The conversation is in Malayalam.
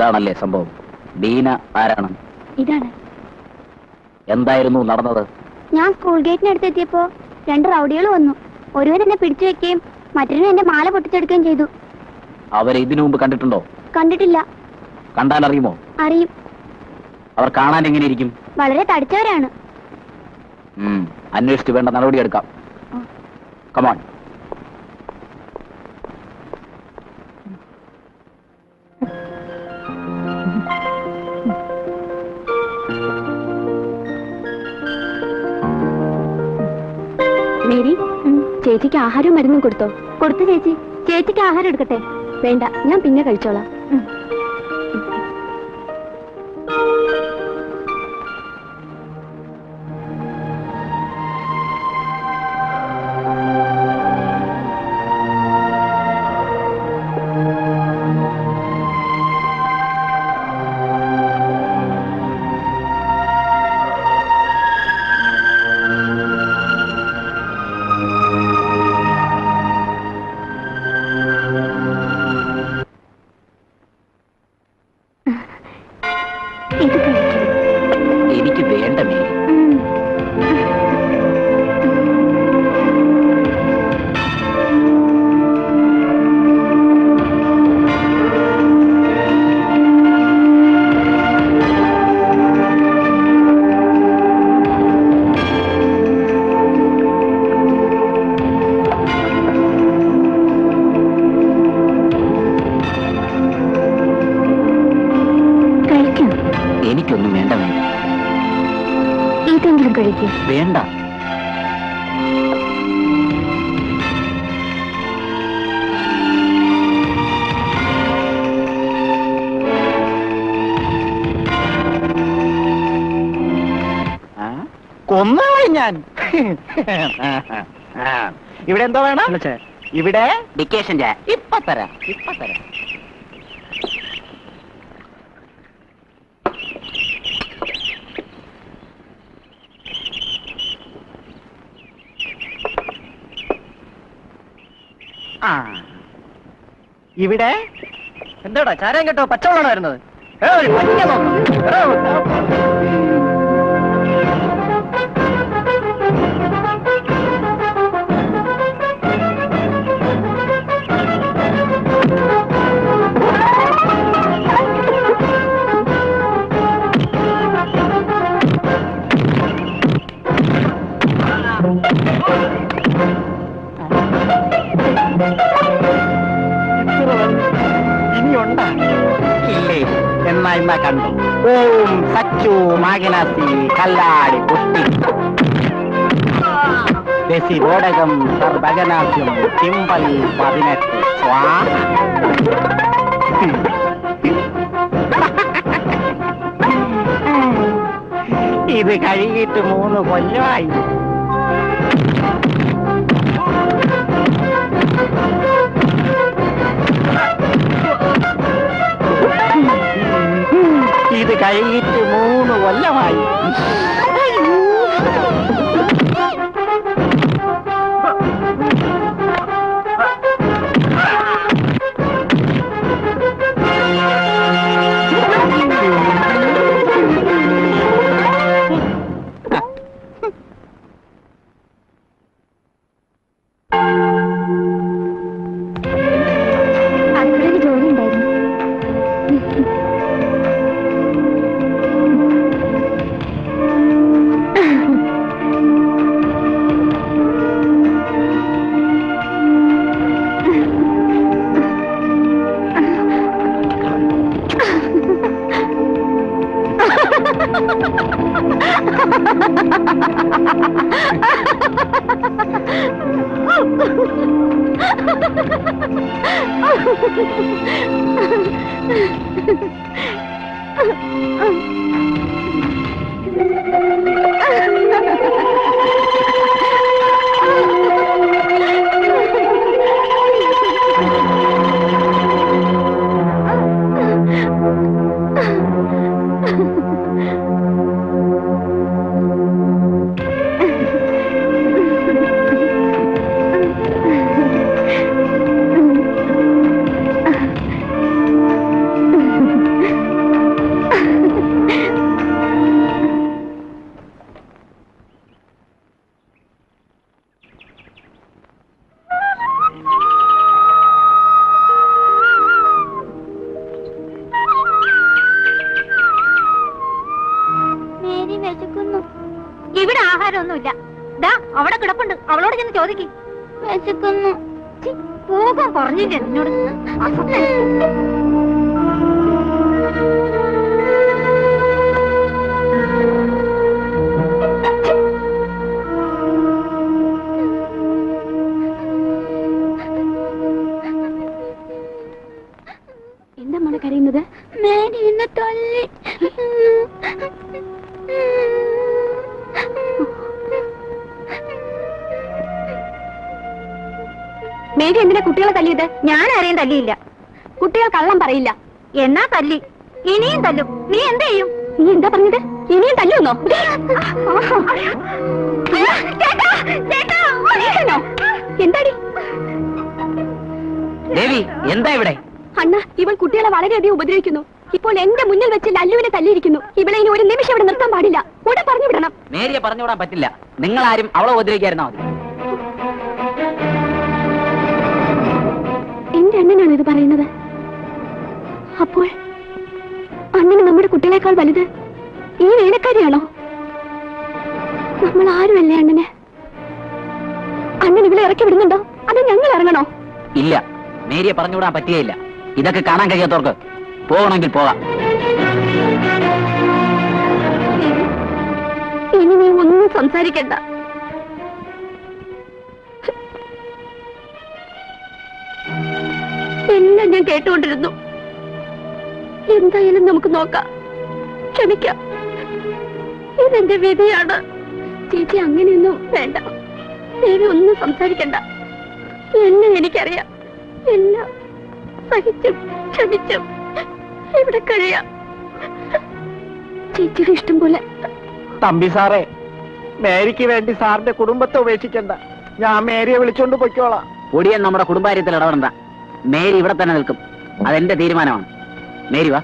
ഇതാണല്ലേ സംഭവം. ബീന ആരാണ്? ഇതാണ്. എന്തായിരുന്നു നടന്നത്? ഞാൻ സ്കൂൾ ഗേറ്റിനടുത്തെത്തിയപ്പോ 2 റൗഡികൾ വന്നു. ഒരുവൻ എന്നെ പിടിച്ചു വെക്കുകയും മറ്റൊരു എന്റെ മാല പൊട്ടിച്ചെടുക്കുകയും ചെയ്തു. അവരെ ഇതിനു മുമ്പ് കണ്ടിട്ടുണ്ടോ? കണ്ടിട്ടില്ല. കണ്ടാൽ അറിയുമോ? അറിയും. അവർ കാണാൻ എങ്ങനെയിരിക്കും? വളരെ തടിച്ചവരാണ്. അന്വേഷിച്ച് വേണ്ട നടപടി എടുക്കാം. കമോൺ. മേരി, ചേച്ചിക്ക് ആഹാരവും മരുന്നും കൊടുത്തോ? കൊടുത്തു ചേച്ചി. ചേച്ചിക്ക് ആഹാരം എടുക്കട്ടെ? വേണ്ട, ഞാൻ പിന്നെ കഴിച്ചോളാം. എനിക്ക് വേണ്ട മേരി. എനിക്കൊന്നും വേണ്ട മേരി. ഇതെങ്കിലും കഴിക്കും. വേണ്ട. കൊന്നുകളെ ഞാൻ. ഇവിടെ എന്തോ വേണം? ഇവിടെ ഡിക്കേഷൻ ചായ. ഇപ്പൊ തരാം, ഇപ്പൊ തരാം. ഇവിടെ എന്താടാ ചാരം കേട്ടോ? പച്ചവെള്ളമാണ് വരുന്നത്. ഇനിയുണ്ടാ? ഇല്ലേ? എന്നാ കണ്ടു. ഓം സച്ചു മാഗനാസി കല്ലാടി പുഷ്ടി ദശി ബോടകം സർഭഗനാസ്യം ചിമ്പൽ 18 സ്വാഹ. ഇത് കഴുകിയിട്ട് 3 കൊല്ലമായി. ഇത് കഴിഞ്ഞിട്ട് 3 കൊല്ലമായി. അടുക്കളയിൽ ജോലി ഉണ്ടായിരുന്നു. ഇവിടെ ആഹാരമൊന്നുമില്ല. ദാ അവിടെ കിടപ്പുണ്ട്, അവളോട് ചെന്ന് ചോദിക്കും. വിശക്കുന്നു. പോകാൻ പറഞ്ഞില്ല എന്നോട്. എന്താ മോളെ കരയുന്നത്? മേരി എന്നെ തല്ലി. മേരി എന്തിനാ കുട്ടികളെ തല്ലിയത്? ഞാൻ ആരെയും തല്ലിയില്ല. കുട്ടികൾ കള്ളം പറയില്ല. എന്നാ തല്ലി, ഇനിയും തല്ലും. നീ എന്ത് ചെയ്യും? നീ എന്താ പറഞ്ഞത്? ഇനിയും തല്ലുന്നോ? എന്താടി ദേവി, എന്താ ഇവിടെ? അണ്ണ, ഇവൾ കുട്ടികളെ വളരെയധികം ഉപദ്രവിക്കുന്നു. ഇപ്പോൾ എന്റെ മുന്നിൽ വെച്ച് ലല്ലുവിനെ തല്ലിയിരിക്കുന്നു. ഇവളെ ഇനി ഒരു നിമിഷം ഇവിടെ നിർത്താൻ പാടില്ല. ഉടൻ പറഞ്ഞു വിടണം. മേരിയെ പറഞ്ഞുവിടാൻ പറ്റില്ല. നിങ്ങളാരും അവളെ ഉപദ്രവിക്കായിരുന്നാ മതി. എന്റെ അണ്ണനാണ് ഇത് പറയുന്നത്. അപ്പോൾ അണ്ണന് നമ്മുടെ കുട്ടികളെക്കാൾ വലുത് ഈ വേലക്കാരിയാണോ? നമ്മൾ ആരുമല്ലേ അണ്ണന്? അണ്ണൻ ഇവിടെ ഇറക്കി വിടുന്നുണ്ടോ? അത് ഞങ്ങൾ ഇറങ്ങണോ? ഇല്ല, മേരിയെ പറഞ്ഞുവിടാൻ പറ്റുകയില്ല. ഇതൊക്കെ കാണാൻ കഴിയാത്തവർക്ക് പോകണമെങ്കിൽ പോകാം. ഇനി നീ ഒന്നും സംസാരിക്കണ്ട. എല്ലാം ഞാൻ കേട്ടുകൊണ്ടിരുന്നു. എന്തായാലും നമുക്ക് നോക്കാം. ക്ഷമിക്കാം. ഇതെന്റെ വിധിയാണ്. ചേച്ചി അങ്ങനെയൊന്നും വേണ്ട. ദേവി ഒന്നും സംസാരിക്കണ്ട. എല്ലാം എനിക്കറിയാം. എല്ലാം സഹിച്ചും ക്ഷമിച്ചും ഇവിടെ കഴിയാം. ചേച്ചിയുടെ ഇഷ്ടം പോലെ. തമ്പി സാറേ, മേരിക്ക് വേണ്ടി സാറിന്റെ കുടുംബത്തെ ഉപേക്ഷിക്കണ്ട. ഞാൻ മേരിയെ വിളിച്ചോണ്ട് പൊയ്ക്കോളാം. ഒടിയൻ നമ്മുടെ കുടുംബകാര്യത്തിൽ ഇടപെടണ്ട. മേരി ഇവിടെ തന്നെ നിൽക്കും. അതെന്റെ തീരുമാനമാണ്. മേരി വാ.